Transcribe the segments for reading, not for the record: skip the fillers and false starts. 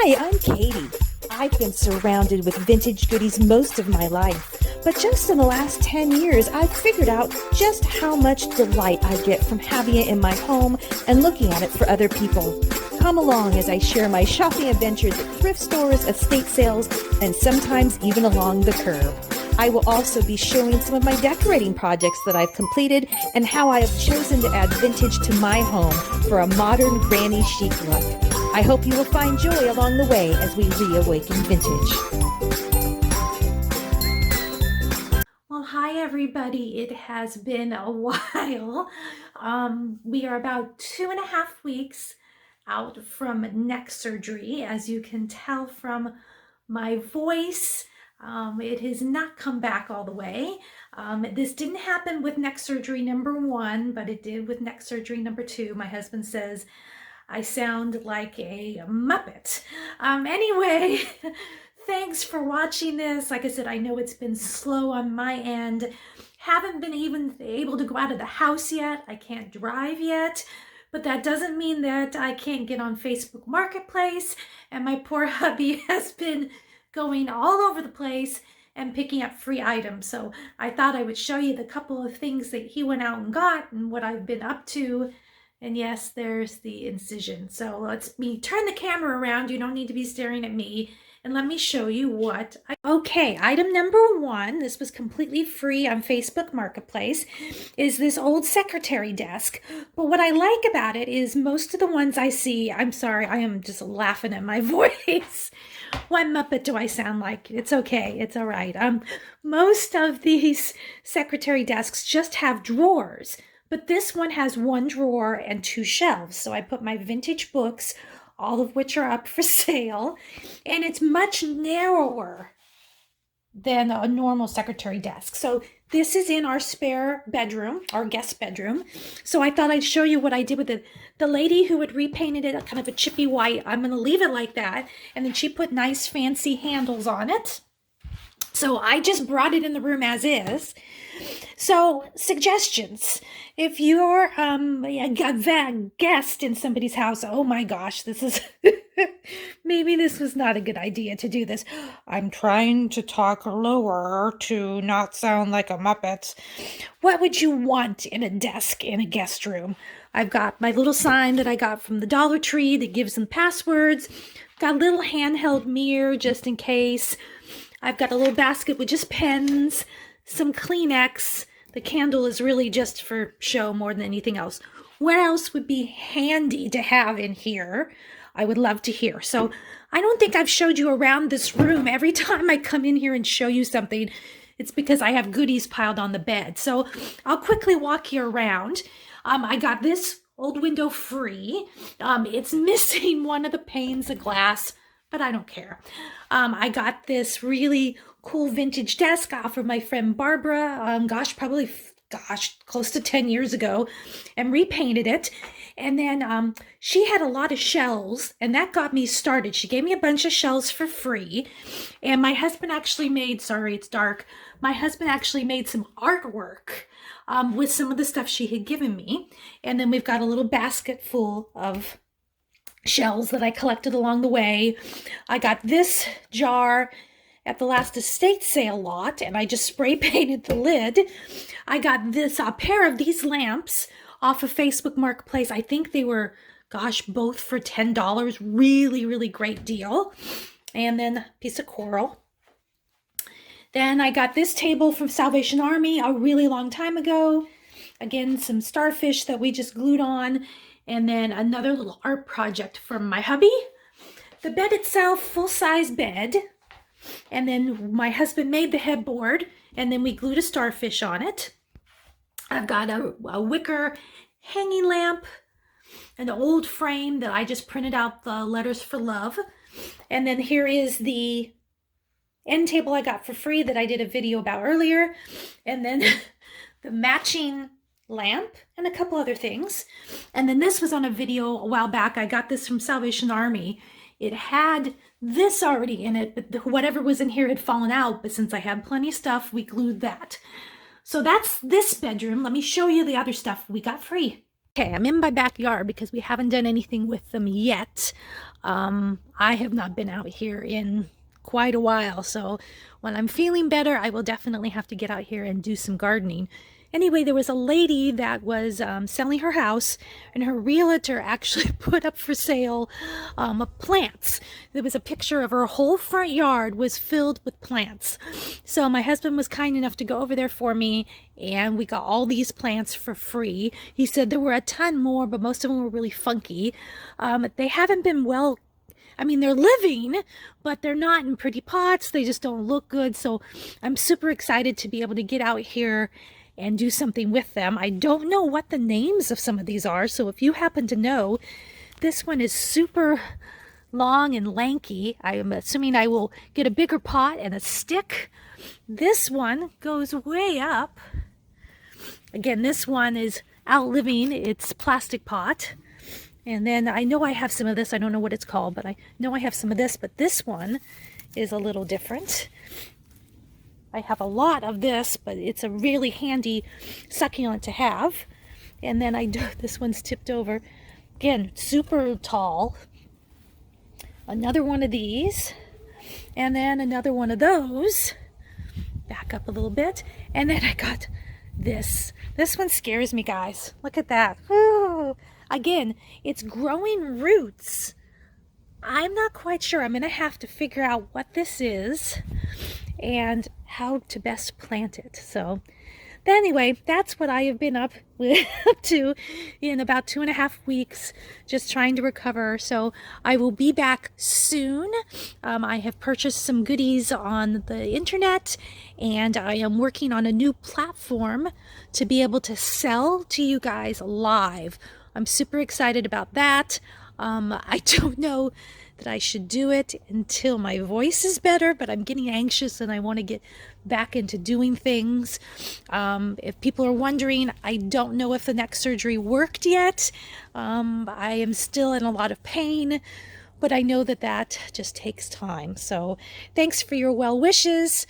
Hi, I'm Katie. I've been surrounded with vintage goodies most of my life, but just in the last 10 years, I've figured out just how much delight I get from having it in my home and looking at it for other people. Come along as I share my shopping adventures at thrift stores, estate sales, and sometimes even along the curb. I will also be showing some of my decorating projects that I've completed and how I have chosen to add vintage to my home for a modern granny chic look. I hope you will find joy along the way as we reawaken vintage. Well, hi everybody. It has been a while. We are about 2.5 weeks out from neck surgery. As you can tell from my voice, it has not come back all the way. This didn't happen with neck surgery number 1, but it did with neck surgery number 2. My husband says I sound like a Muppet. Anyway, thanks for watching this. Like I said, I know it's been slow on my end. Haven't been even able to go out of the house yet. I can't drive yet. But that doesn't mean that I can't get on Facebook Marketplace. And my poor hubby has been going all over the place and picking up free items. So I thought I would show you the couple of things that he went out and got and what I've been up to. And yes, there's the incision. So let's me turn the camera around. You don't need to be staring at me. And let me show you what okay, item number 1, this was completely free on Facebook Marketplace, is this old secretary desk. But what I like about it is most of the ones I see, I'm sorry, I am just laughing at my voice. What Muppet do I sound like? It's okay, it's all right. Most of these secretary desks just have drawers, but this one has 1 drawer and 2 shelves. So I put my vintage books, all of which are up for sale, and it's much narrower than a normal secretary desk. So this is in our spare bedroom, our guest bedroom. So I thought I'd show you what I did with it. The lady who had repainted it kind of a chippy white, I'm going to leave it like that, and then she put nice fancy handles on it. So I just brought it in the room as is. So suggestions. If you're a guest in somebody's house, oh my gosh, this is, maybe this was not a good idea to do this. I'm trying to talk lower to not sound like a Muppet. What would you want in a desk in a guest room? I've got my little sign that I got from the Dollar Tree that gives them passwords. Got a little handheld mirror just in case. I've got a little basket with just pens, some Kleenex. The candle is really just for show more than anything else. What else would be handy to have in here? I would love to hear. So I don't think I've showed you around this room. Every time I come in here and show you something, it's because I have goodies piled on the bed. So I'll quickly walk you around. I got this old window free. It's missing one of the panes of glass, but I don't care. I got this really cool vintage desk off of my friend Barbara, probably close to 10 years ago, and repainted it. And then she had a lot of shelves, and that got me started. She gave me a bunch of shelves for free, and my husband actually made, sorry, it's dark, my husband actually made some artwork with some of the stuff she had given me. And then we've got a little basket full of shells that I collected along the way. I got this jar at the last estate sale lot, and I just spray painted the lid. I got this a pair of these lamps off of Facebook Marketplace. I think they were, both for $10. Really, really great deal. And then a piece of coral. Then I got this table from Salvation Army a really long time ago. Again, some starfish that we just glued on. And then another little art project from my hubby. The bed itself, full-size bed. And then my husband made the headboard, and then we glued a starfish on it. I've got a wicker hanging lamp, an old frame that I just printed out the letters for love. And then here is the end table I got for free that I did a video about earlier. And then the matching lamp and a couple other things. And then this was on a video a while back. I got this from Salvation Army. It had this already in it, but whatever was in here had fallen out. But since I had plenty of stuff, we glued that. So that's this bedroom. Let me show you the other stuff we got free. Okay, I'm in my backyard because we haven't done anything with them yet. I have not been out here in quite a while, so when I'm feeling better, I will definitely have to get out here and do some gardening. Anyway, there was a lady that was selling her house, and her realtor actually put up for sale plants. There was a picture of her whole front yard was filled with plants. So my husband was kind enough to go over there for me, and we got all these plants for free. He said there were a ton more, but most of them were really funky. They haven't been well, I mean, they're living, but they're not in pretty pots. They just don't look good. So I'm super excited to be able to get out here and do something with them. I don't know what the names of some of these are. So if you happen to know, this one is super long and lanky. I am assuming I will get a bigger pot and a stick. This one goes way up. Again, this one is outliving its plastic pot. And then I know I have some of this. I don't know what it's called, but I know I have some of this. But this one is a little different. I have a lot of this, but it's a really handy succulent to have. And then this one's tipped over. Again, super tall. Another one of these. And then another one of those. Back up a little bit. And then I got this. This one scares me, guys. Look at that. Ooh. Again, it's growing roots. I'm not quite sure. I'm going to have to figure out what this is and how to best plant it. So anyway, that's what I have been up to in about 2.5 weeks, just trying to recover. So I will be back soon. I have purchased some goodies on the internet, and I am working on a new platform to be able to sell to you guys live. I'm super excited about that. I don't know that I should do it until my voice is better, but I'm getting anxious and I want to get back into doing things. If people are wondering, I don't know if the neck surgery worked yet. I am still in a lot of pain, but I know that just takes time. So thanks for your well wishes.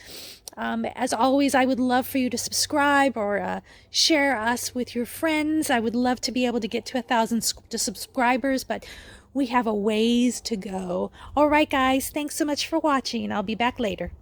As always, I would love for you to subscribe or share us with your friends. I would love to be able to get to 1,000 subscribers, but we have a ways to go. All right, guys, thanks so much for watching. I'll be back later.